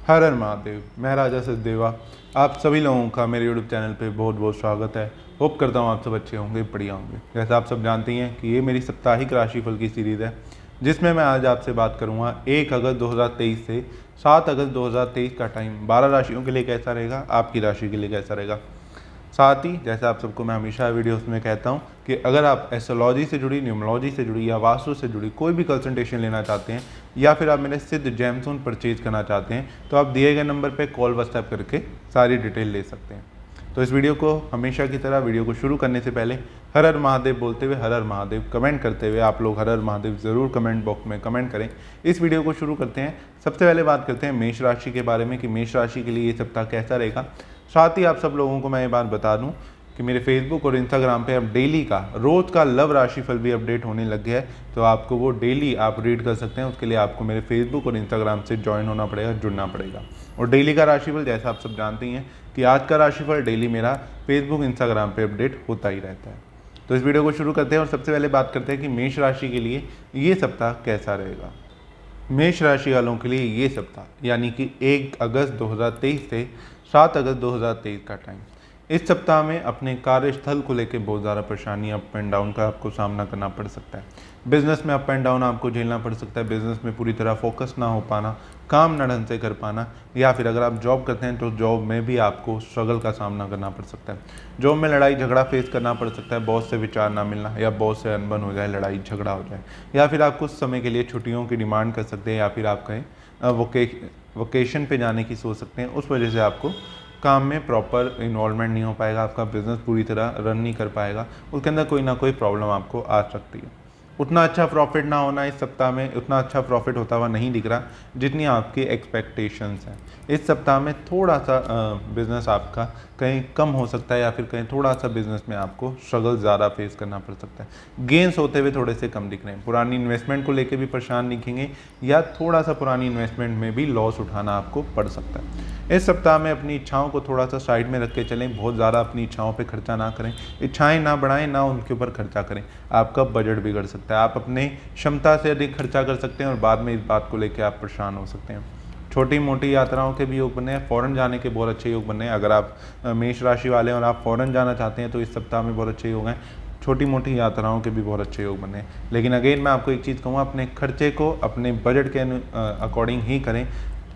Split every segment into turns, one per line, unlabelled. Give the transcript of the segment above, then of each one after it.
हर हर महादेव। मैं राजा सचदेवा, आप सभी लोगों का मेरे यूट्यूब चैनल पे बहुत बहुत स्वागत है। होप करता हूँ आप सब अच्छे होंगे, बढ़िया होंगे। जैसे आप सब जानते हैं कि ये मेरी साप्ताहिक राशिफल की सीरीज़ है, जिसमें मैं आज आपसे बात करूँगा 1 अगस्त 2023 से 7 अगस्त 2023 का टाइम 12 राशियों के लिए कैसा रहेगा, आपकी राशि के लिए कैसा रहेगा। साथ ही जैसे आप सबको मैं हमेशा वीडियोस में कहता हूं कि अगर आप एस्ट्रोलॉजी से जुड़ी, न्यूमरोलॉजी से जुड़ी या वास्तु से जुड़ी कोई भी कंसल्टेशन लेना चाहते हैं या फिर आप मेरे सिद्ध जेमस्टोन परचेज करना चाहते हैं तो आप दिए गए नंबर पे कॉल व्हाट्सएप करके सारी डिटेल ले सकते हैं। तो इस वीडियो को हमेशा की तरह वीडियो को शुरू करने से पहले हर हर महादेव बोलते हुए हर हर महादेव कमेंट करते हुए आप लोग हर हर महादेव ज़रूर कमेंट बॉक्स में कमेंट करें। इस वीडियो को शुरू करते हैं। सबसे पहले बात करते हैं मेष राशि के बारे में कि मेष राशि के लिए ये सप्ताह कैसा रहेगा। साथ ही आप सब लोगों को मैं ये बात बता दूं कि मेरे फेसबुक और इंस्टाग्राम पे अब डेली का रोज़ का लव राशिफल भी अपडेट होने लग गया है, तो आपको वो डेली आप रीड कर सकते हैं। उसके लिए आपको मेरे फेसबुक और इंस्टाग्राम से ज्वाइन होना पड़ेगा, जुड़ना पड़ेगा। और डेली का राशिफल जैसा आप सब जानते हैं कि आज का राशिफल डेली मेरा फेसबुक इंस्टाग्राम पर अपडेट होता ही रहता है। तो इस वीडियो को शुरू करते हैं और सबसे पहले बात करते हैं कि मेष राशि के लिए ये सप्ताह कैसा रहेगा। मेष राशि वालों के लिए ये सप्ताह यानी कि 1 अगस्त 2023 से 7 अगस्त 2023 का टाइम, इस सप्ताह में अपने कार्यस्थल को लेकर बहुत ज़्यादा परेशानी, अप एंड डाउन का आपको सामना करना पड़ सकता है। बिजनेस में अप एंड डाउन आपको झेलना पड़ सकता है। बिजनेस में पूरी तरह फोकस ना हो पाना, काम ना ढंग से कर पाना, या फिर अगर आप जॉब करते हैं तो जॉब में भी आपको स्ट्रगल का सामना करना पड़ सकता है। जॉब में लड़ाई झगड़ा फेस करना पड़ सकता है। बॉस से विचार ना मिलना या बॉस से अनबन हो जाए, लड़ाई झगड़ा हो जाए, या फिर आप कुछ समय के लिए छुट्टियों की डिमांड कर सकते हैं, या फिर आप कहें वोकेशन पे जाने की सोच सकते हैं। उस वजह से आपको काम में प्रॉपर इन्वॉल्वमेंट नहीं हो पाएगा, आपका बिजनेस पूरी तरह रन नहीं कर पाएगा, उसके अंदर कोई ना कोई प्रॉब्लम आपको आ सकती है। उतना अच्छा प्रॉफिट ना होना इस सप्ताह में, उतना अच्छा प्रॉफिट होता हुआ नहीं दिख रहा जितनी आपकी एक्सपेक्टेशंस हैं। इस सप्ताह में थोड़ा सा बिजनेस आपका कहीं कम हो सकता है, या फिर कहीं थोड़ा सा बिजनेस में आपको स्ट्रगल ज़्यादा फेस करना पड़ सकता है। गेंस होते हुए थोड़े से कम दिख रहे हैं। पुरानी इन्वेस्टमेंट को लेकर भी परेशान दिखेंगे, या थोड़ा सा पुरानी इन्वेस्टमेंट में भी लॉस उठाना आपको पड़ सकता है। इस सप्ताह में अपनी इच्छाओं को थोड़ा सा साइड में रख के चलें। बहुत ज़्यादा अपनी इच्छाओं पे खर्चा ना करें, इच्छाएं ना बढ़ाएं, ना उनके ऊपर खर्चा करें। आपका बजट बिगड़ सकता है। आप अपने क्षमता से अधिक खर्चा कर सकते हैं और बाद में इस बात को लेकर आप परेशान हो सकते हैं। छोटी मोटी यात्राओं के भी योग बने हैं। फ़ॉरेन जाने के बहुत अच्छे योग बने हैं। अगर आप मेष राशि वाले हैं और आप फ़ॉरेन जाना चाहते हैं तो इस सप्ताह में बहुत अच्छे योग हैं। छोटी मोटी यात्राओं के भी बहुत अच्छे योग बने हैं। लेकिन अगेन मैं आपको एक चीज़ कहूँगा, अपने खर्चे को अपने बजट के अकॉर्डिंग ही करें।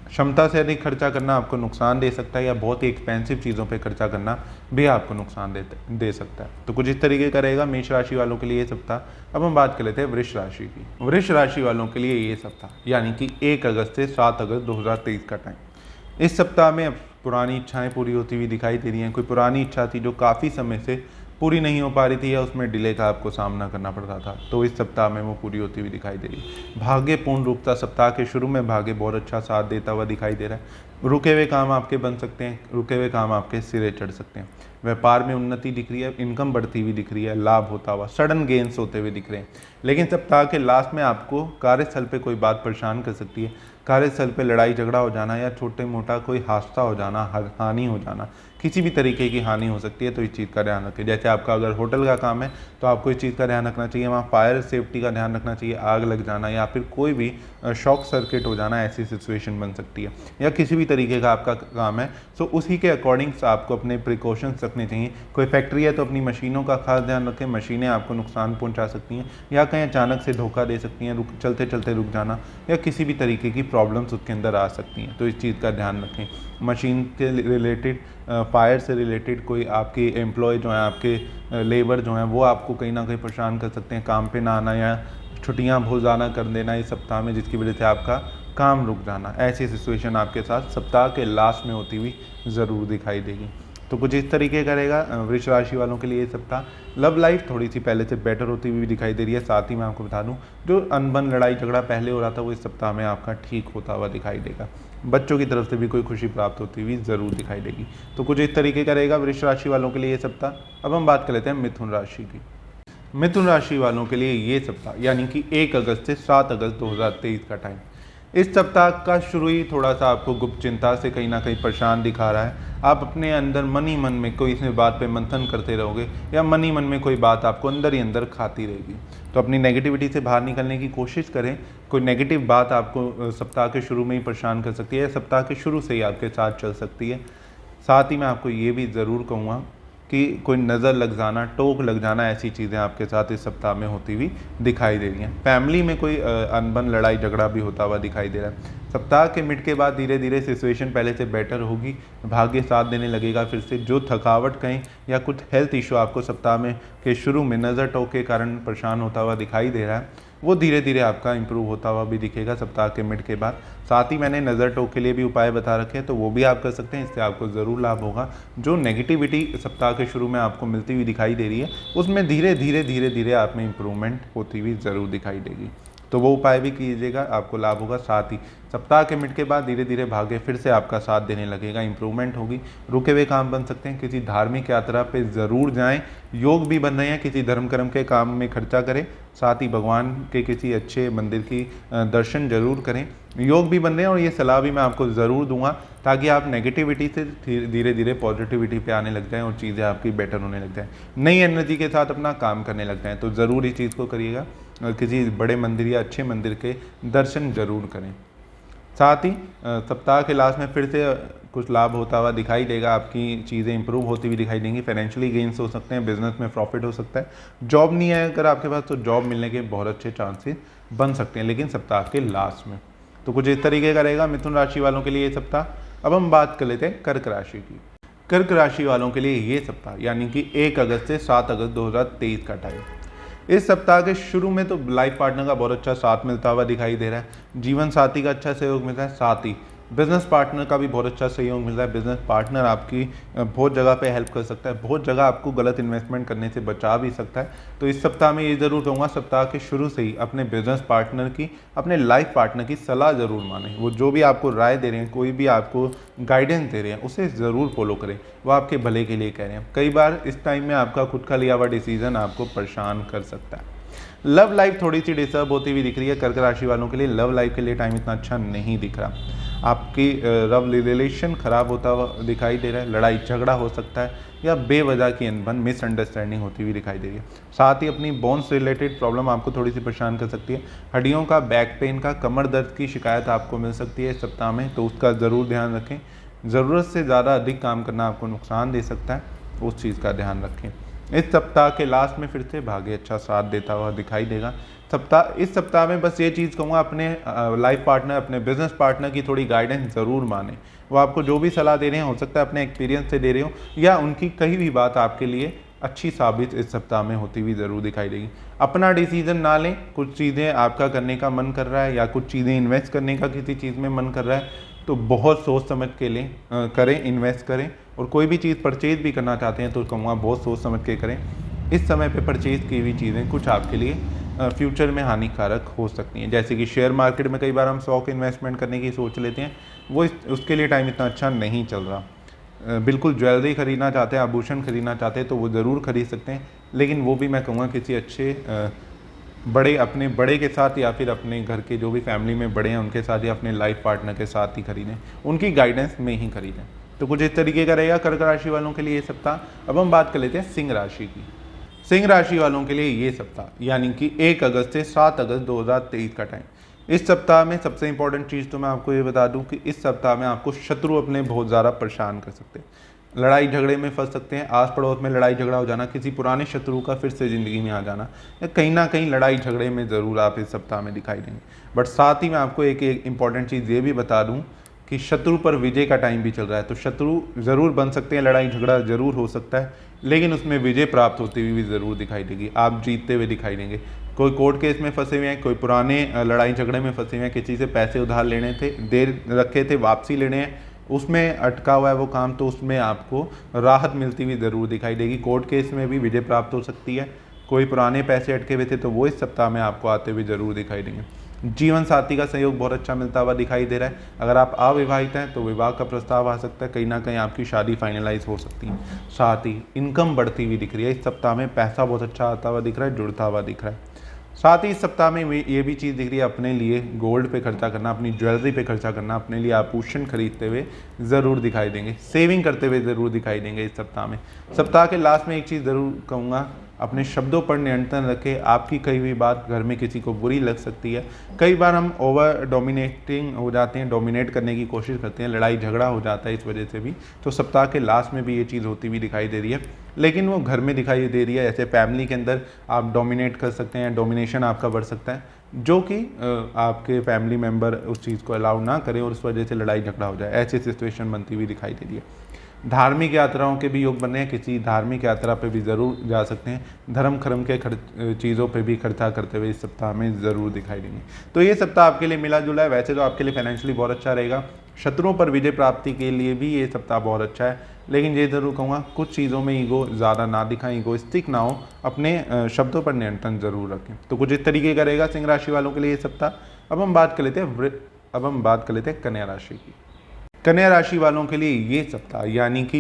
क्षमता से अधिक खर्चा करना आपको नुकसान दे सकता है, या बहुत ही एक्सपेंसिव चीज़ों पे खर्चा करना भी आपको नुकसान दे सकता है। तो कुछ इस तरीके का रहेगा मेष राशि वालों के लिए ये सप्ताह। अब हम बात कर लेते हैं वृष राशि की। वृष राशि वालों के लिए ये सप्ताह यानी कि 1 अगस्त से 7 अगस्त 2023 का टाइम, इस सप्ताह में पुरानी इच्छाएँ पूरी होती हुई दिखाई दे रही हैं। कोई पुरानी इच्छा थी जो काफ़ी समय से पूरी नहीं हो पा रही थी, या उसमें डिले का आपको सामना करना पड़ रहा था, तो इस सप्ताह में वो पूरी होती हुई दिखाई दे रही है। भाग्य पूर्ण रूपता सप्ताह के शुरू में भाग्य बहुत अच्छा साथ देता हुआ दिखाई दे रहा है। रुके हुए काम आपके बन सकते हैं, रुके हुए काम आपके सिरे चढ़ सकते हैं। व्यापार में उन्नति दिख रही है, इनकम बढ़ती हुई दिख रही है, लाभ होता हुआ, सडन गेंस होते हुए दिख रहे हैं। लेकिन सप्ताह के लास्ट में आपको कार्यस्थल पे कोई बात परेशान कर सकती है। कार्यस्थल पे लड़ाई झगड़ा हो जाना, या छोटे मोटा कोई हादसा हो जाना, हानि हो जाना, किसी भी तरीके की हानि हो सकती है। तो इस चीज़ का ध्यान रखें। जैसे आपका अगर होटल का काम है तो आपको इस चीज़ का ध्यान रखना चाहिए, वहाँ फायर सेफ्टी का ध्यान रखना चाहिए। आग लग जाना या फिर कोई भी शॉक सर्किट हो जाना, ऐसी सिचुएशन बन सकती है। या किसी भी तरीके का आपका काम है तो उसी के अकॉर्डिंग आपको अपने प्रिकॉशंस रखने चाहिए। कोई फैक्ट्री है तो अपनी मशीनों का खास ध्यान रखें। मशीनें आपको नुकसान पहुँचा सकती हैं, या कहीं अचानक से धोखा दे सकती हैं, चलते चलते रुक जाना, या किसी भी तरीके की प्रॉब्लम्स उसके अंदर आ सकती हैं। तो इस चीज़ का ध्यान रखें। मशीन के रिलेटेड, फायर से रिलेटेड कोई आपके एम्प्लॉय जो हैं, आपके लेबर जो हैं, वो आपको कहीं ना कहीं परेशान कर सकते हैं। काम पे ना आना या छुट्टियां बहुत ज़्यादा कर देना इस सप्ताह में, जिसकी वजह से आपका काम रुक जाना, ऐसी सिचुएशन आपके साथ सप्ताह के लास्ट में होती हुई ज़रूर दिखाई देगी। तो कुछ इस तरीके का रहेगा वृष राशि वालों के लिए ये सप्ताह। लव लाइफ थोड़ी सी पहले से बेटर होती हुई दिखाई दे रही है। साथ ही मैं आपको बता दूं, जो अनबन लड़ाई झगड़ा पहले हो रहा था वो इस सप्ताह में आपका ठीक होता हुआ दिखाई देगा। बच्चों की तरफ से भी कोई खुशी प्राप्त होती हुई ज़रूर दिखाई देगी। तो कुछ इस तरीके का रहेगा वृष राशि वालों के लिए ये सप्ताह। अब हम बात कर लेते हैं मिथुन राशि की। मिथुन राशि वालों के लिए ये सप्ताह यानी कि 1 अगस्त से 7 अगस्त 2023 का टाइम, इस सप्ताह का शुरू ही थोड़ा सा आपको गुप्त चिंता से कहीं ना कहीं परेशान दिखा रहा है। आप अपने अंदर मन ही मन में कोई इस बात पे मंथन करते रहोगे या मन ही मन में कोई बात आपको अंदर ही अंदर खाती रहेगी। तो अपनी नेगेटिविटी से बाहर निकलने की कोशिश करें। कोई नेगेटिव बात आपको सप्ताह के शुरू में ही परेशान कर सकती है या सप्ताह के शुरू से ही आपके साथ चल सकती है। साथ ही मैं आपको ये भी ज़रूर कहूँगा कि कोई नज़र लग जाना, टोक लग जाना, ऐसी चीज़ें आपके साथ इस सप्ताह में होती हुई दिखाई दे रही हैं। फैमिली में कोई अनबन, लड़ाई झगड़ा भी होता हुआ दिखाई दे रहा है। सप्ताह के मिड के बाद धीरे धीरे सिचुएशन पहले से बेटर होगी, भाग्य साथ देने लगेगा। फिर से जो थकावट कहीं या कुछ हेल्थ इशू आपको सप्ताह में के शुरू में नज़र टोक के कारण परेशान होता हुआ दिखाई दे रहा है, वो धीरे धीरे आपका इंप्रूव होता हुआ भी दिखेगा सप्ताह के मिड के बाद। साथ ही मैंने नज़र टोक के लिए भी उपाय बता रखे हैं, तो वो भी आप कर सकते हैं। इससे आपको ज़रूर लाभ होगा। जो नेगेटिविटी सप्ताह के शुरू में आपको मिलती हुई दिखाई दे रही है, उसमें धीरे धीरे आप में इम्प्रूवमेंट होती हुई ज़रूर दिखाई देगी। तो वो उपाय भी कीजिएगा, आपको लाभ होगा। साथ ही सप्ताह के मिड के बाद धीरे धीरे भाग्य फिर से आपका साथ देने लगेगा, इंप्रूवमेंट होगी। रुके हुए काम बन सकते हैं। किसी धार्मिक यात्रा पे ज़रूर जाएं। योग भी बन रहे हैं, किसी धर्म कर्म के काम में खर्चा करें। साथ ही भगवान के किसी अच्छे मंदिर की दर्शन जरूर करें। योग भी बन रहे हैं और ये सलाह भी मैं आपको ज़रूर दूंगा, ताकि आप नेगेटिविटी से धीरे धीरे पॉजिटिविटी पे आने लग जाएं और चीज़ें आपकी बेटर होने लग जाएं, नई एनर्जी के साथ अपना काम करने लग जाएं। तो ज़रूर इस चीज़ को करिएगा। किसी बड़े मंदिर या अच्छे मंदिर के दर्शन जरूर करें। साथ ही सप्ताह के लास्ट में फिर से कुछ लाभ होता हुआ दिखाई देगा। आपकी चीज़ें इंप्रूव होती हुई दिखाई देंगी। फाइनेंशियली गेन्स हो सकते हैं, बिजनेस में प्रॉफिट हो सकता है। जॉब नहीं है अगर आपके पास, तो जॉब मिलने के बहुत अच्छे चांसेस बन सकते हैं, लेकिन सप्ताह के लास्ट में। तो कुछ इस तरीके का रहेगा मिथुन राशि वालों के लिए ये सप्ताह। अब हम बात कर लेते हैं कर्क राशि की। कर्क राशि वालों के लिए ये सप्ताह यानी कि 1 अगस्त से 7 अगस्त 2023 का टाइम। इस सप्ताह के शुरू में तो लाइफ पार्टनर का बहुत अच्छा साथ मिलता हुआ दिखाई दे रहा है। जीवन साथी का अच्छा सहयोग मिलता है। साथ ही बिजनेस पार्टनर का भी बहुत अच्छा सहयोग मिल रहा है। बिजनेस पार्टनर आपकी बहुत जगह पे हेल्प कर सकता है, बहुत जगह आपको गलत इन्वेस्टमेंट करने से बचा भी सकता है। तो इस सप्ताह में ये ज़रूर कहूँगा, सप्ताह के शुरू से ही अपने बिजनेस पार्टनर की, अपने लाइफ पार्टनर की सलाह ज़रूर मानें। वो जो भी आपको राय दे रहे हैं, कोई भी आपको गाइडेंस दे रहे हैं, उसे ज़रूर फॉलो करें। वो आपके भले के लिए कह रहे हैं। कई बार इस टाइम में आपका खुद का लिया हुआ डिसीजन आपको परेशान कर सकता है। लव लाइफ थोड़ी सी डिस्टर्ब होती हुई दिख रही है कर्क राशि वालों के लिए। लव लाइफ के लिए टाइम इतना अच्छा नहीं दिख रहा। आपकी लव रिलेशन खराब होता हुआ दिखाई दे रहा है। लड़ाई झगड़ा हो सकता है या बेवजह की अनबन, मिसअंडरस्टैंडिंग होती हुई दिखाई दे रही है। साथ ही अपनी बोन्स रिलेटेड प्रॉब्लम आपको थोड़ी सी परेशान कर सकती है। हड्डियों का, बैक पेन का, कमर दर्द की शिकायत आपको मिल सकती है इस सप्ताह में, तो उसका ज़रूर ध्यान रखें। ज़रूरत से ज़्यादा अधिक काम करना आपको नुकसान दे सकता है, उस चीज़ का ध्यान रखें। इस सप्ताह के लास्ट में फिर से भाग्य अच्छा साथ देता हुआ दिखाई देगा। इस सप्ताह में बस ये चीज़ कहूँगा, अपने लाइफ पार्टनर, अपने बिजनेस पार्टनर की थोड़ी गाइडेंस ज़रूर माने। वो आपको जो भी सलाह दे रहे हैं, हो सकता है अपने एक्सपीरियंस से दे रहे हो या उनकी कही भी बात आपके लिए अच्छी साबित इस सप्ताह में होती हुई ज़रूर दिखाई देगी। अपना डिसीजन ना लें। कुछ चीज़ें आपका करने का मन कर रहा है या कुछ चीज़ें इन्वेस्ट करने का किसी चीज़ में मन कर रहा है, तो बहुत सोच समझ के लें, करें, इन्वेस्ट करें। और कोई भी चीज़ परचेज भी करना चाहते हैं तो कहूँगा बहुत सोच समझ के करें। इस समय पे परचेज की हुई चीज़ें कुछ आपके लिए फ्यूचर में हानिकारक हो सकती हैं। जैसे कि शेयर मार्केट में कई बार हम स्टॉक इन्वेस्टमेंट करने की सोच लेते हैं, वो उसके लिए टाइम इतना अच्छा नहीं चल रहा। बिल्कुल ज्वेलरी खरीदना चाहते हैं, आभूषण खरीदना चाहते हैं, तो वो ज़रूर खरीद सकते हैं, लेकिन वो भी मैं कहूँगा किसी अच्छे अपने बड़े के साथ या फिर अपने घर के जो भी फैमिली में बड़े हैं उनके साथ या अपने लाइफ पार्टनर के साथ ही खरीदें, उनकी गाइडेंस में ही खरीदें। तो कुछ इस तरीके का रहेगा कर्क राशि वालों के लिए ये सप्ताह। अब हम बात कर लेते हैं सिंह राशि की। सिंह राशि वालों के लिए ये सप्ताह यानी कि 1 अगस्त से 7 अगस्त 2023 का टाइम। इस सप्ताह में सबसे इंपॉर्टेंट चीज़ तो मैं आपको ये बता दूं कि इस सप्ताह में आपको शत्रु अपने बहुत ज़्यादा परेशान कर सकते हैं। लड़ाई झगड़े में फंस सकते हैं। आस पड़ोस में लड़ाई झगड़ा हो जाना, किसी पुराने शत्रु का फिर से ज़िंदगी में आ जाना, या कहीं ना कहीं लड़ाई झगड़े में ज़रूर आप इस सप्ताह में दिखाई देंगे। बट साथ ही मैं आपको एक इंपॉर्टेंट चीज़ ये भी बता दूँ कि शत्रु पर विजय का टाइम भी चल रहा है। तो शत्रु ज़रूर बन सकते हैं, लड़ाई झगड़ा ज़रूर हो सकता है, लेकिन उसमें विजय प्राप्त होती हुई भी ज़रूर दिखाई देगी। आप जीतते हुए दिखाई देंगे। कोई कोर्ट केस में फंसे हुए हैं, कोई पुराने लड़ाई झगड़े में फंसे हुए हैं, किसी से पैसे उधार लेने थे, देर रखे थे, वापसी लेने हैं, उसमें अटका हुआ है वो काम, तो उसमें आपको राहत मिलती हुई ज़रूर दिखाई देगी। कोर्ट केस में भी विजय प्राप्त हो सकती है। कोई पुराने पैसे अटके हुए थे तो वो इस सप्ताह में आपको आते हुए ज़रूर दिखाई देंगे। जीवन साथी का सहयोग बहुत अच्छा मिलता हुआ दिखाई दे रहा है। अगर आप अविवाहित हैं तो विवाह का प्रस्ताव आ सकता है, कहीं ना कहीं आपकी शादी फाइनलाइज हो सकती है। साथ ही इनकम बढ़ती हुई दिख रही है। इस सप्ताह में पैसा बहुत अच्छा आता हुआ दिख रहा है, जुड़ता हुआ दिख रहा है। साथ ही इस सप्ताह में ये भी चीज़ दिख रही है, अपने लिए गोल्ड पे खर्चा करना, अपनी ज्वेलरी पे खर्चा करना, अपने लिए आभूषण खरीदते हुए ज़रूर दिखाई देंगे, सेविंग करते हुए ज़रूर दिखाई देंगे इस सप्ताह में। सप्ताह के लास्ट में एक चीज़ ज़रूर कहूँगा, अपने शब्दों पर नियंत्रण रखें। आपकी कही हुई बात घर में किसी को बुरी लग सकती है। कई बार हम ओवर डोमिनेटिंग हो जाते हैं, डोमिनेट करने की कोशिश करते हैं, लड़ाई झगड़ा हो जाता है इस वजह से भी। तो सप्ताह के लास्ट में भी ये चीज़ होती हुई दिखाई दे रही है, लेकिन वो घर में दिखाई दे रही है। ऐसे फैमिली के अंदर आप डोमिनेट कर सकते हैं, डोमिनेशन आपका बढ़ सकता है, जो कि आपके फैमिली मेम्बर उस चीज़ को अलाउ ना करें और उस वजह से लड़ाई झगड़ा हो जाए। ऐसी सिचुएशन बनती हुई दिखाई दे रही है। धार्मिक यात्राओं के भी योग बने हैं, किसी धार्मिक यात्रा पे भी ज़रूर जा सकते हैं। धर्म खर्म के चीज़ों पे भी खर्चा करते हुए इस सप्ताह में ज़रूर दिखाई देंगे। तो ये सप्ताह आपके लिए मिला जुला है। वैसे तो आपके लिए फाइनेंशियली बहुत अच्छा रहेगा, शत्रुओं पर विजय प्राप्ति के लिए भी ये सप्ताह बहुत अच्छा है, लेकिन ये ज़रूर कहूँगा कुछ चीज़ों में ईगो ज़्यादा ना दिखाएं, ईगोइस्टिक ना हो, अपने शब्दों पर नियंत्रण ज़रूर रखें। तो कुछ इस तरीके का रहेगा सिंह राशि वालों के लिए ये सप्ताह। अब हम बात कर लेते हैं कन्या राशि की। कन्या राशि वालों के लिए ये सप्ताह यानी कि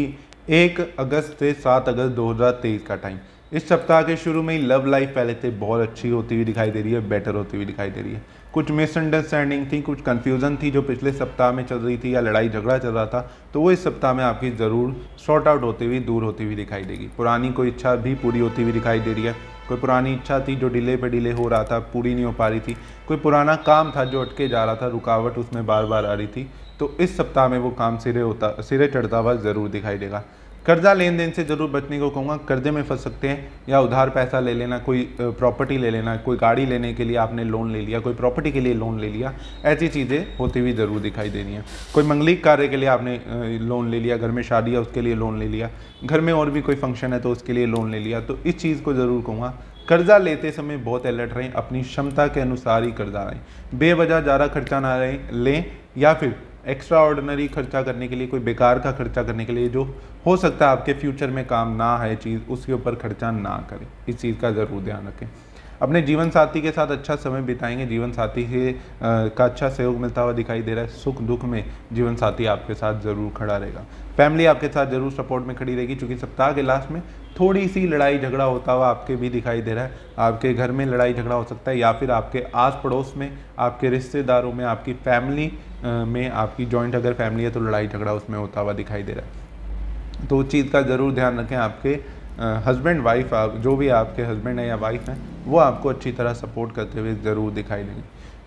1 अगस्त से 7 अगस्त 2023 का टाइम, इस सप्ताह के शुरू में ही लव लाइफ पहले से बहुत अच्छी होती हुई दिखाई दे रही है, बेटर होती हुई दिखाई दे रही है। कुछ मिसअंडरस्टैंडिंग थी, कुछ कन्फ्यूज़न थी जो पिछले सप्ताह में चल रही थी या लड़ाई झगड़ा चल रहा था, तो वो इस सप्ताह में आपकी ज़रूर सॉर्ट आउट होती हुई, दूर होती हुई दिखाई देगी। पुरानी कोई इच्छा भी पूरी होती हुई दिखाई दे रही है। कोई पुरानी इच्छा थी जो डिले पे डिले हो रहा था, पूरी नहीं हो पा रही थी। कोई पुराना काम था जो अटके जा रहा था, रुकावट उसमें बार बार आ रही थी, तो इस सप्ताह में वो काम सिरे चढ़ता हुआ ज़रूर दिखाई देगा। कर्जा लेन देन से ज़रूर बचने को कहूँगा। कर्जे में फंस सकते हैं या उधार पैसा ले लेना, कोई प्रॉपर्टी ले लेना, कोई गाड़ी लेने के लिए आपने लोन ले लिया, कोई प्रॉपर्टी के लिए लोन ले लिया, ऐसी चीज़ें होती हुई ज़रूर दिखाई दे रही हैं। कोई मंगलिक कार्य के लिए आपने लोन ले लिया, घर में शादी है उसके लिए लोन ले लिया, घर में और भी कोई फंक्शन है तो उसके लिए लोन ले लिया, तो इस चीज़ को ज़रूर कहूँगा कर्जा लेते समय बहुत अलर्ट रहें, अपनी क्षमता के अनुसार ही कर्जा लें, बेवजह ज़्यादा खर्चा ना लें या फिर एक्स्ट्रा ऑर्डिनरी खर्चा करने के लिए, कोई बेकार का खर्चा करने के लिए जो हो सकता है आपके फ्यूचर में काम ना है चीज़, उसके ऊपर खर्चा ना करें। इस चीज़ का ज़रूर ध्यान रखें। अपने जीवन साथी के साथ अच्छा समय बिताएंगे, जीवन साथी का अच्छा सहयोग मिलता हुआ दिखाई दे रहा है। सुख दुख में जीवन साथी आपके साथ ज़रूर खड़ा रहेगा। फैमिली आपके साथ ज़रूर सपोर्ट में खड़ी रहेगी, क्योंकि सप्ताह के लास्ट में थोड़ी सी लड़ाई झगड़ा होता हुआ आपके भी दिखाई दे रहा है। आपके घर में लड़ाई झगड़ा हो सकता है या फिर आपके आस पड़ोस में, आपके रिश्तेदारों में, आपकी फैमिली में, आपकी जॉइंट अगर फैमिली है तो लड़ाई झगड़ा उसमें होता हुआ दिखाई दे रहा है। तो उस चीज़ का ज़रूर ध्यान रखें। आपके हस्बैंड वाइफ, आप जो भी आपके हस्बैंड है या वाइफ हैं, वो आपको अच्छी तरह सपोर्ट करते हुए ज़रूर दिखाई देंगे।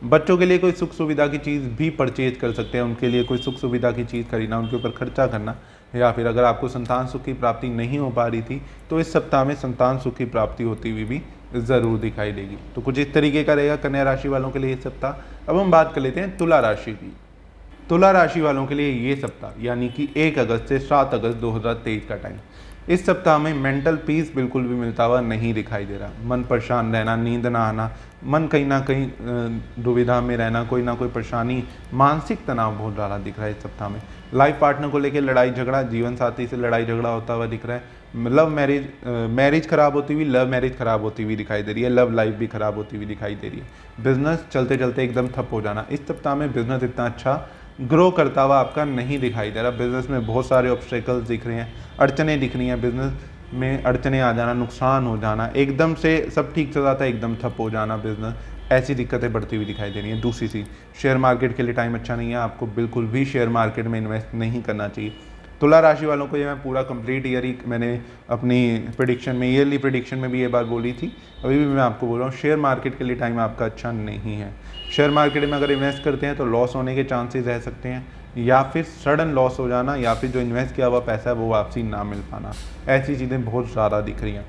बच्चों के लिए कोई सुख सुविधा की चीज़ भी परचेज कर सकते हैं, उनके लिए कोई सुख सुविधा की चीज़ खरीदना, उनके ऊपर खर्चा करना, या फिर अगर आपको संतान सुख की प्राप्ति नहीं हो पा रही थी तो इस सप्ताह में संतान सुख की प्राप्ति होती हुई भी ज़रूर दिखाई देगी। तो कुछ इस तरीके का रहेगा कन्या राशि वालों के लिए इस सप्ताह। अब हम बात कर लेते हैं तुला राशि की। तुला राशि वालों के लिए ये सप्ताह यानी कि 1 अगस्त से 7 अगस्त 2023 का टाइम, इस सप्ताह में मेंटल पीस बिल्कुल भी मिलता हुआ नहीं दिखाई दे रहा। मन परेशान रहना, नींद ना आना, मन कहीं ना कहीं दुविधा में रहना, कोई ना कोई परेशानी, मानसिक तनाव बहुत ज़्यादा दिख रहा है इस सप्ताह में। लाइफ पार्टनर को लेकर लड़ाई झगड़ा, जीवन साथी से लड़ाई झगड़ा होता हुआ दिख रहा है। लव मैरिज खराब होती हुई, लव मैरिज खराब होती हुई दिखाई दे रही है। लव लाइफ भी खराब होती हुई दिखाई दे रही है। बिजनेस चलते चलते एकदम ठप हो जाना, इस सप्ताह में बिजनेस इतना अच्छा ग्रो करता हुआ आपका नहीं दिखाई दे रहा। बिजनेस में बहुत सारे ऑब्स्टेकल्स दिख रहे हैं, अड़चने दिख रही हैं, बिजनेस में अड़चने आ जाना, नुकसान हो जाना, एकदम से सब ठीक चल रहा था एकदम ठप हो जाना बिजनेस, ऐसी दिक्कतें बढ़ती हुई दिखाई दे रही हैं। दूसरी चीज़, शेयर मार्केट के लिए टाइम अच्छा नहीं है, आपको बिल्कुल भी शेयर मार्केट में इन्वेस्ट नहीं करना चाहिए। तुला राशि वालों को ये मैं पूरा कंप्लीट ईयर ही मैंने अपनी प्रेडिक्शन में, ईयरली प्रेडिक्शन में भी ये बात बोली थी, अभी भी मैं आपको बोल रहा हूँ, शेयर मार्केट के लिए टाइम आपका अच्छा नहीं है। शेयर मार्केट में अगर इन्वेस्ट करते हैं तो लॉस होने के चांसेस रह सकते हैं, या फिर सडन लॉस हो जाना, या फिर जो इन्वेस्ट किया हुआ पैसा है वो वापसी ना मिल पाना, ऐसी चीज़ें बहुत ज़्यादा दिख रही हैं।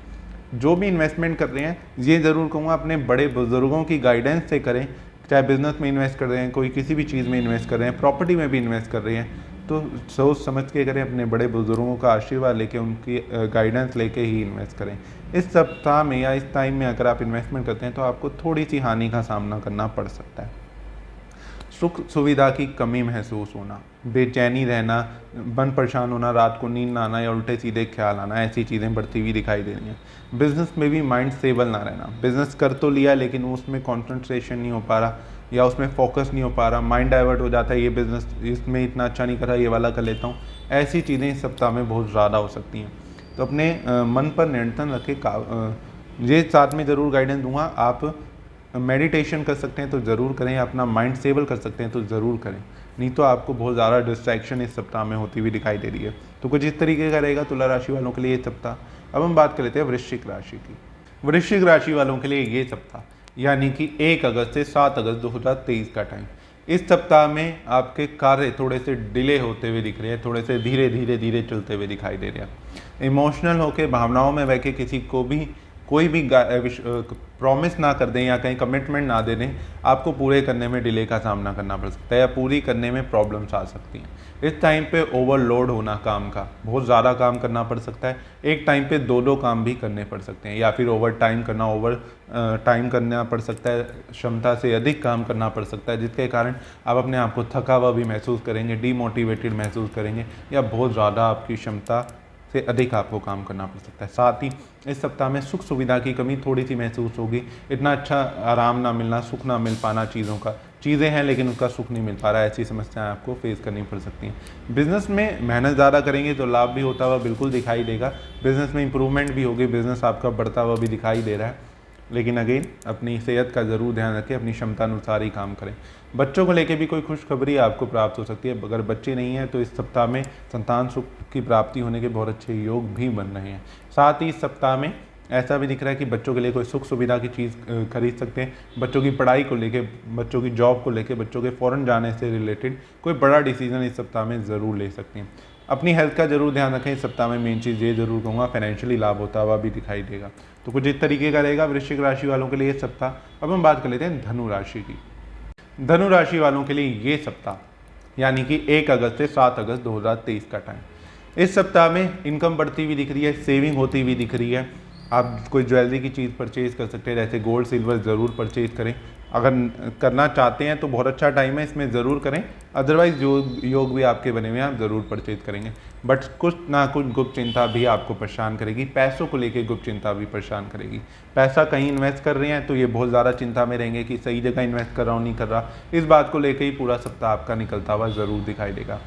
जो भी इन्वेस्टमेंट कर रहे हैं, ये ज़रूर कहूँगा अपने बड़े बुजुर्गों की गाइडेंस से करें, चाहे बिजनेस में इन्वेस्ट कर रहे हैं, कोई किसी भी चीज़ में इन्वेस्ट कर रहे हैं, प्रॉपर्टी में भी इन्वेस्ट कर रहे हैं, तो सोच समझ के करें, अपने बड़े बुजुर्गों का आशीर्वाद लेके, उनकी गाइडेंस लेके ही इन्वेस्ट करें। इस सप्ताह में या इस टाइम में अगर आप इन्वेस्टमेंट करते हैं तो आपको थोड़ी सी हानि का सामना करना पड़ सकता है। सुख सुविधा की कमी महसूस होना, बेचैनी रहना, मन परेशान होना, रात को नींद ना आना या उल्टे सीधे ख्याल आना, ऐसी चीज़ें बढ़ती हुई दिखाई दे रही हैं। बिजनेस में भी माइंड स्टेबल ना रहना, बिजनेस कर तो लिया लेकिन उसमें कंसंट्रेशन नहीं हो पा रहा या उसमें फोकस नहीं हो पा रहा, माइंड डाइवर्ट हो जाता है, ये बिजनेस इसमें इतना अच्छा नहीं कर रहा, ये वाला कर लेता हूँ, ऐसी चीज़ें इस सप्ताह में बहुत ज़्यादा हो सकती हैं। तो अपने मन पर नियंत्रण रखें। ये साथ में ज़रूर गाइडेंस दूंगा, आप मेडिटेशन कर सकते हैं तो ज़रूर करें, अपना माइंड स्टेबल कर सकते हैं तो ज़रूर करें, नहीं तो आपको बहुत ज़्यादा डिस्ट्रैक्शन इस सप्ताह में होती हुई दिखाई दे रही है। तो कुछ इस तरीके का रहेगा तुला राशि वालों के लिए ये सप्ताह। अब हम बात कर लेते हैं वृश्चिक राशि की। वृश्चिक राशि वालों के लिए ये सप्ताह यानी कि 1 अगस्त से 7 अगस्त 2023 का टाइम, इस सप्ताह में आपके कार्य थोड़े से डिले होते हुए दिख रहे हैं, थोड़े से धीरे धीरे धीरे चलते हुए दिखाई दे रहे हैं। इमोशनल होकर, भावनाओं में बह के किसी को भी कोई भी प्रॉमिस ना कर दें या कहीं कमिटमेंट ना दे दें, आपको पूरे करने में डिले का सामना करना पड़ सकता है या पूरी करने में प्रॉब्लम्स आ सकती हैं। इस टाइम पे ओवरलोड होना काम का, बहुत ज़्यादा काम करना पड़ सकता है, एक टाइम पे 2 काम भी करने पड़ सकते हैं, या फिर ओवर टाइम करना पड़ सकता है, क्षमता से अधिक काम करना पड़ सकता है, जिसके कारण आप अपने आप को थका हुआ भी महसूस करेंगे, डीमोटिवेटेड महसूस करेंगे, या बहुत ज़्यादा आपकी क्षमता से अधिक आपको काम करना पड़ सकता है। साथ ही इस सप्ताह में सुख सुविधा की कमी थोड़ी सी महसूस होगी, इतना अच्छा आराम ना मिलना, सुख ना मिल पाना, चीज़ें हैं लेकिन उसका सुख नहीं मिल पा रहा है, ऐसी समस्याएं आपको फेस करनी पड़ सकती हैं। बिजनेस में मेहनत ज़्यादा करेंगे तो लाभ भी होता हुआ बिल्कुल दिखाई देगा, बिजनेस में इंप्रूवमेंट भी होगी, बिजनेस आपका बढ़ता हुआ भी दिखाई दे रहा है, लेकिन अगेन अपनी सेहत का ज़रूर ध्यान रखें, अपनी क्षमता अनुसार ही काम करें। बच्चों को लेकर भी कोई खुशखबरी आपको प्राप्त हो सकती है, अगर बच्चे नहीं हैं तो इस सप्ताह में संतान सुख की प्राप्ति होने के बहुत अच्छे योग भी बन रहे हैं। साथ ही इस सप्ताह में ऐसा भी दिख रहा है कि बच्चों के लिए कोई सुख सुविधा की चीज़ खरीद सकते हैं, बच्चों की पढ़ाई को लेके, बच्चों की जॉब को लेके, बच्चों के फॉरेन जाने से रिलेटेड कोई बड़ा डिसीजन इस सप्ताह में ज़रूर ले सकते हैं। अपनी हेल्थ का जरूर ध्यान रखें इस सप्ताह में, मेन चीज़ ये जरूर कहूँगा, फाइनेंशियली लाभ होता हुआ भी दिखाई देगा। तो कुछ इस तरीके का रहेगा वृश्चिक राशि वालों के लिए ये सप्ताह। अब हम बात कर लेते हैं धनु राशि की। धनु राशि वालों के लिए ये सप्ताह यानी कि 1 अगस्त से 7 अगस्त 2023 का टाइम, इस सप्ताह में इनकम बढ़ती हुई दिख रही है, सेविंग होती हुई दिख रही है, आप कोई ज्वेलरी की चीज़ परचेज कर सकते हैं, जैसे गोल्ड सिल्वर ज़रूर परचेज करें, अगर करना चाहते हैं तो बहुत अच्छा टाइम है, इसमें ज़रूर करें, अदरवाइज योग भी आपके बने हुए हैं, आप ज़रूर परचेज करेंगे। बट कुछ ना कुछ गुप्त चिंता भी आपको परेशान करेगी, पैसों को लेके गुप्त चिंता भी परेशान करेगी। पैसा कहीं इन्वेस्ट कर रहे हैं तो ये बहुत ज़्यादा चिंता में रहेंगे कि सही जगह इन्वेस्ट कर रहा हूँ नहीं कर रहा, इस बात को लेकर ही पूरा सप्ताह आपका निकलता हुआ ज़रूर दिखाई देगा।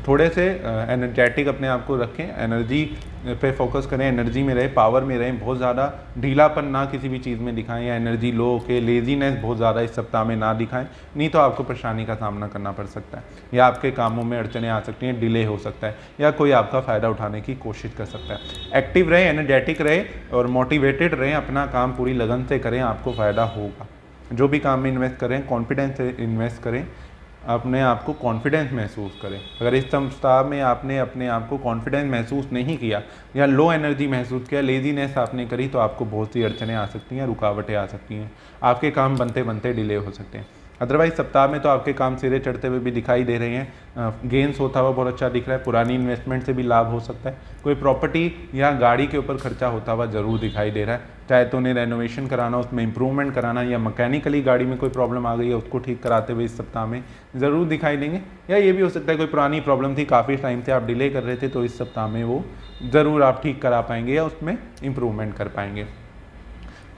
थोड़े से एनर्जेटिक अपने आप को रखें, एनर्जी पे फोकस करें, एनर्जी में रहें, पावर में रहें, बहुत ज़्यादा ढीलापन ना किसी भी चीज़ में दिखाएं या एनर्जी लो के लेजीनेस बहुत ज़्यादा इस सप्ताह में ना दिखाएं, नहीं तो आपको परेशानी का सामना करना पड़ सकता है, या आपके कामों में अड़चने आ सकती हैं, डिले हो सकता है, या कोई आपका फ़ायदा उठाने की कोशिश कर सकता है। एक्टिव रहें, एनर्जेटिक रहें और मोटिवेटेड रहें, अपना काम पूरी लगन से करें, आपको फ़ायदा होगा। जो भी काम में इन्वेस्ट करें कॉन्फिडेंस से इन्वेस्ट करें, अपने आप को कॉन्फिडेंस महसूस करें। अगर इस सप्ताह में आपने अपने आप को कॉन्फिडेंस महसूस नहीं किया या लो एनर्जी महसूस किया, लेजीनेस आपने करी, तो आपको बहुत सी अड़चनें आ सकती हैं, रुकावटें आ सकती हैं, आपके काम बनते बनते डिले हो सकते हैं। अदरवाइज सप्ताह में तो आपके काम सिरे चढ़ते हुए भी दिखाई दे रहे हैं, गेंस होता हुआ बहुत अच्छा दिख रहा है, पुरानी इन्वेस्टमेंट से भी लाभ हो सकता है, कोई प्रॉपर्टी या गाड़ी के ऊपर खर्चा होता हुआ ज़रूर दिखाई दे रहा है, चाहे तो उन्हें रेनोवेशन कराना, उसमें इंप्रूवमेंट कराना, या मैकेनिकली गाड़ी में कोई प्रॉब्लम आ गई है उसको ठीक कराते हुए इस सप्ताह में ज़रूर दिखाई देंगे। या ये भी हो सकता है कोई पुरानी प्रॉब्लम थी, काफ़ी टाइम से आप डिले कर रहे थे, तो इस सप्ताह में वो ज़रूर आप ठीक करा पाएंगे या उसमें इम्प्रूवमेंट कर पाएंगे।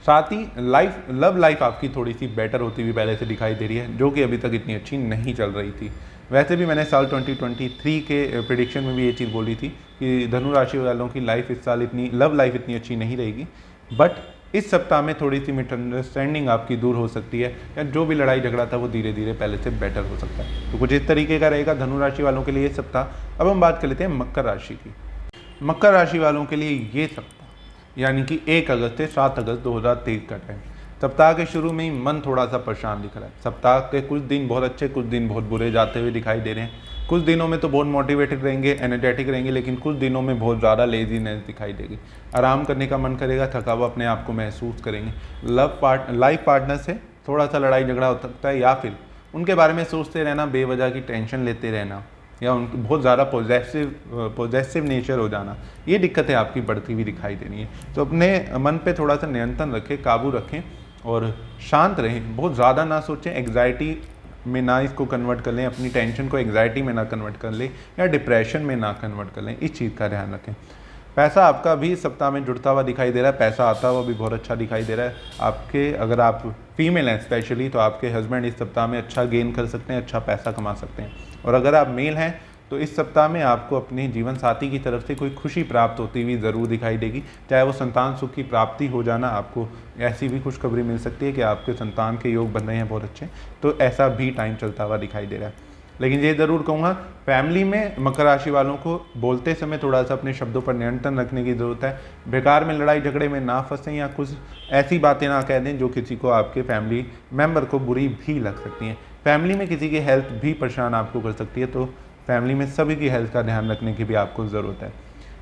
साथ ही लव लाइफ आपकी थोड़ी सी बेटर होती हुई पहले से दिखाई दे रही है, जो कि अभी तक इतनी अच्छी नहीं चल रही थी। वैसे भी मैंने साल 2023 के प्रेडिक्शन में भी ये चीज़ बोली थी कि धनु राशि वालों की लाइफ इस साल लव लाइफ इतनी अच्छी नहीं रहेगी, बट इस सप्ताह में थोड़ी सी मिसअंडरस्टैंडिंग आपकी दूर हो सकती है, या जो भी लड़ाई झगड़ा था वो धीरे धीरे पहले से बेटर हो सकता है। तो कुछ इस तरीके का रहेगा धनु राशि वालों के लिए सप्ताह। अब हम बात कर लेते हैं मकर राशि की। मकर राशि वालों के लिए ये सप्ताह यानी कि 1 अगस्त से 7 अगस्त 2023 का टाइम, सप्ताह के शुरू में ही मन थोड़ा सा परेशान दिख रहा है। सप्ताह के कुछ दिन बहुत अच्छे, कुछ दिन बहुत बुरे जाते हुए दिखाई दे रहे हैं। कुछ दिनों में तो बहुत मोटिवेटेड रहेंगे, एनर्जेटिक रहेंगे, लेकिन कुछ दिनों में बहुत ज़्यादा लेजीनेस दिखाई देगी, आराम करने का मन करेगा, थका हुआ अपने आप को महसूस करेंगे। लाइफ पार्टनर से थोड़ा सा लड़ाई झगड़ा हो सकता है, या फिर उनके बारे में सोचते रहना, बेवजह की टेंशन लेते रहना, या उनको बहुत ज़्यादा पॉजेसिव नेचर हो जाना, ये दिक्कतें आपकी बढ़ती हुई दिखाई दे रही हैं। तो अपने मन पे थोड़ा सा नियंत्रण रखें, काबू रखें और शांत रहें, बहुत ज़्यादा ना सोचें, एग्जाइटी में ना इसको कन्वर्ट कर लें, अपनी टेंशन को एग्जाइटी में ना कन्वर्ट कर लें या डिप्रेशन में ना कन्वर्ट कर लें, इस चीज़ का ध्यान रखें। पैसा आपका भी सप्ताह में जुड़ता हुआ दिखाई दे रहा है, पैसा आता हुआ भी बहुत अच्छा दिखाई दे रहा है आपके। अगर आप फीमेल हैं स्पेशली, तो आपके हस्बैंड इस सप्ताह में अच्छा गेन कर सकते हैं, अच्छा पैसा कमा सकते हैं, और अगर आप मेल हैं तो इस सप्ताह में आपको अपने जीवन साथी की तरफ से कोई खुशी प्राप्त होती हुई ज़रूर दिखाई देगी, चाहे वो संतान सुख की प्राप्ति हो जाना, आपको ऐसी भी खुशखबरी मिल सकती है कि आपके संतान के योग बन रहे हैं बहुत अच्छे, तो ऐसा भी टाइम चलता हुआ दिखाई दे रहा है। लेकिन ये ज़रूर कहूँगा, फैमिली में मकर राशि वालों को बोलते समय थोड़ा सा अपने शब्दों पर नियंत्रण रखने की ज़रूरत है। बेकार में लड़ाई झगड़े में ना फंसें या कुछ ऐसी बातें ना कह दें जो किसी को, आपके फैमिली मेम्बर को बुरी भी लग सकती हैं। फैमिली में किसी की हेल्थ भी परेशान आपको कर सकती है, तो फैमिली में सभी की हेल्थ का ध्यान रखने की भी आपको ज़रूरत है।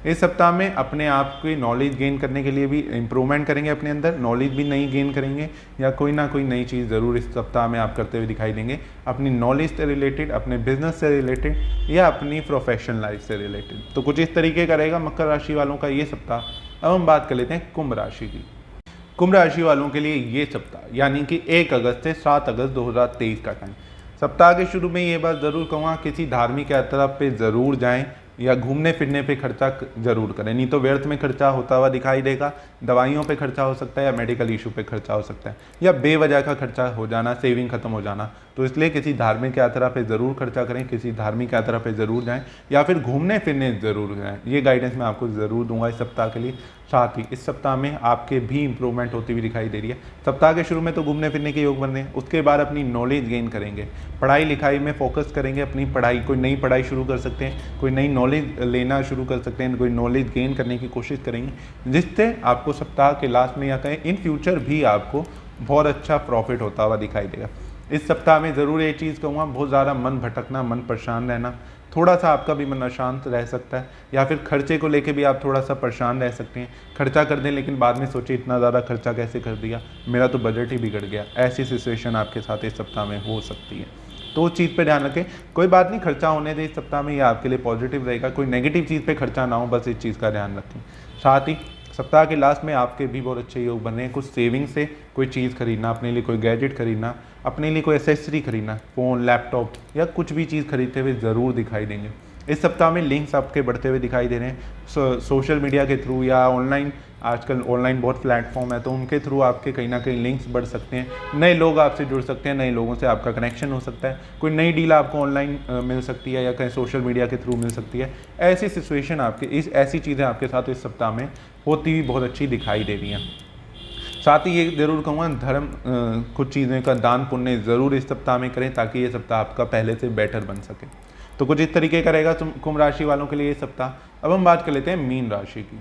इस सप्ताह में अपने आप की नॉलेज गेन करने के लिए भी इम्प्रूवमेंट करेंगे, अपने अंदर नॉलेज भी नई गेन करेंगे या कोई ना कोई नई चीज़ ज़रूर इस सप्ताह में आप करते हुए दिखाई देंगे, अपनी नॉलेज से रिलेटेड, अपने बिजनेस से रिलेटेड या अपनी प्रोफेशनल लाइफ से रिलेटेड। तो कुछ इस तरीके का रहेगा मकर राशि वालों का ये सप्ताह। अब हम बात कर लेते हैं कुंभ राशि की। कुंभ राशि वालों के लिए ये सप्ताह यानी कि 1 अगस्त से 7 अगस्त 2023 का टाइम। सप्ताह के शुरू में ये बात ज़रूर कहूँगा, किसी धार्मिक यात्रा पे ज़रूर जाएं या घूमने फिरने पे खर्चा ज़रूर करें, नहीं तो व्यर्थ में खर्चा होता हुआ दिखाई देगा। दवाइयों पे खर्चा हो सकता है या मेडिकल इशू पे खर्चा हो सकता है या बेवजह का खर्चा हो जाना, सेविंग खत्म हो जाना। तो इसलिए किसी धार्मिक यात्रा पे ज़रूर खर्चा करें, किसी धार्मिक यात्रा पे ज़रूर जाएं या फिर घूमने फिरने ज़रूर जाएं। ये गाइडेंस मैं आपको ज़रूर दूंगा इस सप्ताह के लिए। साथ ही इस सप्ताह में आपके भी इंप्रूवमेंट होती हुई दिखाई दे रही है। सप्ताह के शुरू में तो घूमने फिरने के योग बन रहे हैं, उसके बाद अपनी नॉलेज गेन करेंगे, पढ़ाई लिखाई में फोकस करेंगे, अपनी पढ़ाई, कोई नई पढ़ाई शुरू कर सकते हैं, कोई नई नॉलेज लेना शुरू कर सकते हैं, कोई नॉलेज गेन करने की कोशिश करेंगे, जिससे आपको सप्ताह के लास्ट में या कहें इन फ्यूचर भी आपको बहुत अच्छा प्रॉफिट होता हुआ दिखाई देगा। इस सप्ताह में ज़रूर ये चीज़ कहूँगा, बहुत ज़्यादा मन भटकना, मन परेशान रहना, थोड़ा सा आपका भी मन अशांत रह सकता है या फिर खर्चे को लेके भी आप थोड़ा सा परेशान रह सकते हैं। खर्चा कर दें लेकिन बाद में सोचिए इतना ज़्यादा खर्चा कैसे कर दिया, मेरा तो बजट ही बिगड़ गया। ऐसी सिचुएशन आपके साथ इस सप्ताह में हो सकती है, तो उस चीज़ पे ध्यान रखें। कोई बात नहीं, खर्चा होने दें इस सप्ताह में, यह आपके लिए पॉजिटिव रहेगा। कोई नेगेटिव चीज़ पे खर्चा ना हो, बस इस चीज़ का ध्यान रखें। साथ ही सप्ताह के लास्ट में आपके भी बहुत अच्छे योग बन रहे हैं। कुछ सेविंग से कोई चीज़ खरीदना, अपने लिए कोई गैजेट खरीदना, अपने लिए कोई एसेसरी खरीदना, फ़ोन, लैपटॉप या कुछ भी चीज़ खरीदते हुए ज़रूर दिखाई देंगे। इस सप्ताह में लिंक्स आपके बढ़ते हुए दिखाई दे रहे हैं, सोशल मीडिया के थ्रू या ऑनलाइन, आजकल ऑनलाइन बहुत प्लेटफॉर्म है, तो उनके थ्रू आपके कहीं ना कहीं लिंक्स बढ़ सकते हैं, नए लोग आपसे जुड़ सकते हैं, नए लोगों से आपका कनेक्शन हो सकता है, कोई नई डील आपको ऑनलाइन मिल सकती है या कहीं सोशल मीडिया के थ्रू मिल सकती है। ऐसी सिचुएशन आपके, ऐसी चीज़ें आपके साथ इस सप्ताह में होती हुई बहुत अच्छी दिखाई दे रही हैं। साथ ही ये ज़रूर कहूँगा, धर्म, कुछ चीज़ें का दान पुण्य ज़रूर इस सप्ताह में करें ताकि ये सप्ताह आपका पहले से बेटर बन सके। तो कुछ इस तरीके का रहेगा कुंभ राशि वालों के लिए ये सप्ताह। अब हम बात कर लेते हैं मीन राशि की।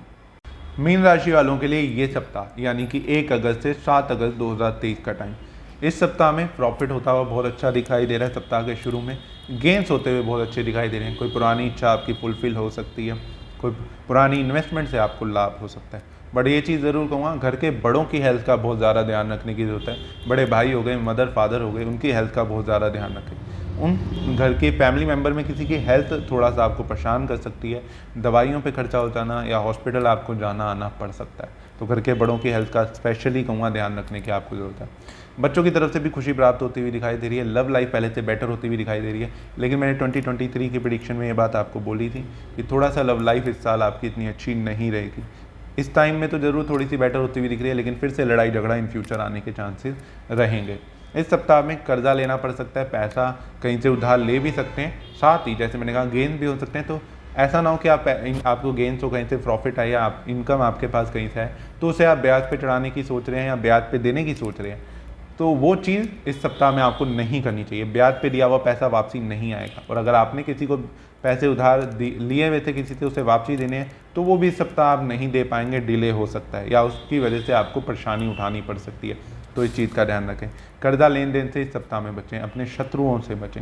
मीन राशि वालों के लिए ये सप्ताह यानी कि 1 अगस्त से 7 अगस्त 2023 का टाइम। इस सप्ताह में प्रॉफिट होता हुआ बहुत अच्छा दिखाई दे रहा है। सप्ताह के शुरू में गेंस होते हुए बहुत अच्छे दिखाई दे रहे हैं। कोई पुरानी इच्छा आपकी फुलफिल हो सकती है, कोई पुरानी इन्वेस्टमेंट से आपको लाभ हो सकता है। बट ये चीज़ ज़रूर कहूँगा, घर के बड़ों की हेल्थ का बहुत ज़्यादा ध्यान रखने की ज़रूरत है। बड़े भाई हो गए, मदर फादर हो गए, उनकी हेल्थ का बहुत ज़्यादा ध्यान रखें। उन घर के फैमिली मेम्बर में किसी की हेल्थ थोड़ा सा आपको परेशान कर सकती है, दवाइयों पे खर्चा हो जाना या हॉस्पिटल आपको जाना आना पड़ सकता है। तो घर के बड़ों की हेल्थ का स्पेशली कहूँगा ध्यान रखने की आपको ज़रूरत है। बच्चों की तरफ से भी खुशी प्राप्त होती हुई दिखाई दे रही है। लव लाइफ पहले से बेटर होती हुई दिखाई दे रही है। लेकिन मैंने 2023 की प्रेडिक्शन में ये बात आपको बोली थी कि थोड़ा सा लव लाइफ इस साल आपकी इतनी अच्छी नहीं रहेगी। इस टाइम में तो ज़रूर थोड़ी सी बेटर होती हुई दिख रही है, लेकिन फिर से लड़ाई झगड़ा इन फ्यूचर आने के चांसेस रहेंगे। इस सप्ताह में कर्जा लेना पड़ सकता है, पैसा कहीं से उधार ले भी सकते हैं। साथ ही जैसे मैंने कहा गेन भी हो सकते हैं। तो ऐसा ना हो कि आपको गेन्स हो, कहीं से प्रॉफिट आए या इनकम आपके पास कहीं से है तो उसे आप ब्याज पे चढ़ाने की सोच रहे हैं या ब्याज पे देने की सोच रहे हैं, तो वो चीज़ इस सप्ताह में आपको नहीं करनी चाहिए। ब्याज पे दिया हुआ पैसा वापसी नहीं आएगा। और अगर आपने किसी को पैसे उधार लिए हुए थे किसी से, उसे वापसी देने हैं, तो वो भी इस सप्ताह आप नहीं दे पाएंगे, डिले हो सकता है या उसकी वजह से आपको परेशानी उठानी पड़ सकती है। तो इस चीज़ का ध्यान रखें। कर्जा लेन देन से इस सप्ताह में बचें, अपने शत्रुओं से बचें।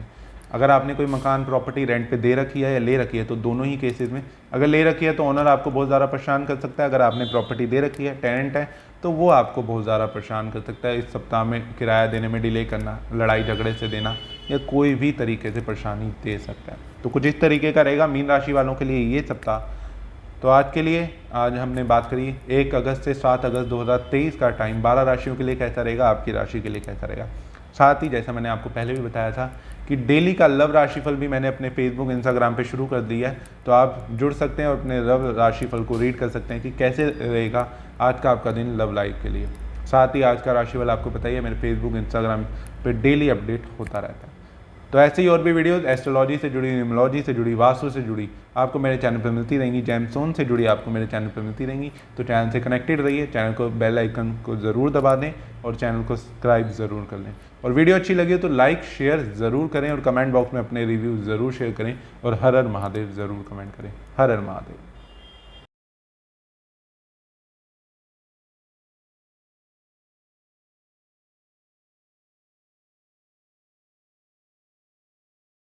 अगर आपने कोई मकान प्रॉपर्टी रेंट पे दे रखी है या ले रखी है, तो दोनों ही केसेस में, अगर ले रखी है तो ओनर आपको बहुत ज़्यादा परेशान कर सकता है। अगर आपने प्रॉपर्टी दे रखी है, टेनेंट है, तो वो आपको बहुत ज़्यादा परेशान कर सकता है। इस सप्ताह में किराया देने में डिले करना, लड़ाई झगड़े से देना या कोई भी तरीके से परेशानी दे सकता है। तो कुछ इस तरीके का रहेगा मीन राशि वालों के लिए ये सप्ताह। तो आज के लिए, आज हमने बात करी 1 अगस्त से 7 अगस्त 2023 का टाइम 12 राशियों के लिए कैसा रहेगा, आपकी राशि के लिए कैसा रहेगा। साथ ही जैसा मैंने आपको पहले भी बताया था कि डेली का लव राशिफल भी मैंने अपने फेसबुक, इंस्टाग्राम पे शुरू कर दिया है, तो आप जुड़ सकते हैं और अपने लव राशिफल को रीड कर सकते हैं कि कैसे रहेगा आज का आपका दिन लव लाइफ के लिए। साथ ही आज का राशिफल आपको बताइए मेरे फेसबुक, इंस्टाग्राम पे डेली अपडेट होता रहता है। तो ऐसे ही और भी वीडियोस एस्ट्रोलॉजी से जुड़ी, न्यूमरोलॉजी से जुड़ी, वास्तु से जुड़ी आपको मेरे चैनल पर मिलती रहेंगी, जेमस्टोन से जुड़ी आपको मेरे चैनल पर मिलती रहेंगी। तो चैनल से कनेक्टेड रहिए, चैनल को बेल आइकन को ज़रूर दबा दें और चैनल को सब्सक्राइब ज़रूर कर लें। और वीडियो अच्छी लगी तो लाइक शेयर ज़रूर करें और कमेंट बॉक्स में अपने रिव्यू ज़रूर शेयर करें और हर हर महादेव ज़रूर कमेंट करें। हर हर महादेव।